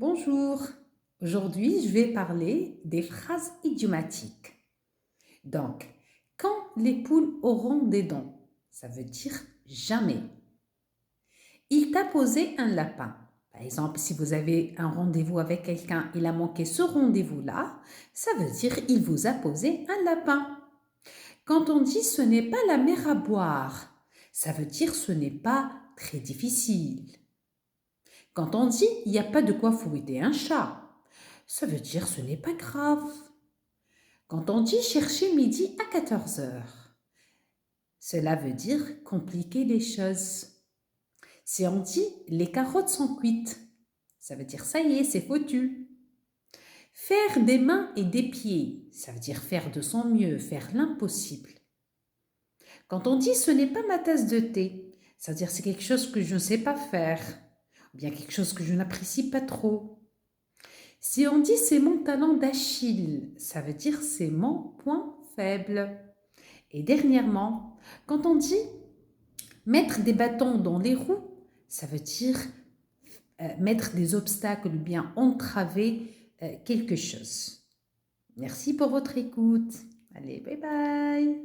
Bonjour, aujourd'hui je vais parler des phrases idiomatiques. Donc, quand les poules auront des dents, ça veut dire jamais. Il t'a posé un lapin. Par exemple, si vous avez un rendez-vous avec quelqu'un, il a manqué ce rendez-vous-là, ça veut dire il vous a posé un lapin. Quand on dit ce n'est pas la mer à boire, ça veut dire ce n'est pas très difficile. Quand on dit il n'y a pas de quoi fouetter un chat, ça veut dire ce n'est pas grave. Quand on dit chercher midi à 14 heures, cela veut dire compliquer les choses. Si on dit les carottes sont cuites, ça veut dire ça y est, c'est foutu. Faire des mains et des pieds, ça veut dire faire de son mieux, faire l'impossible. Quand on dit ce n'est pas ma tasse de thé, ça veut dire c'est quelque chose que je ne sais pas faire, ou bien quelque chose que je n'apprécie pas trop. Si on dit c'est mon talent d'Achille, ça veut dire c'est mon point faible. Et dernièrement, quand on dit mettre des bâtons dans les roues, ça veut dire mettre des obstacles ou bien entraver quelque chose. Merci pour votre écoute. Allez, bye bye.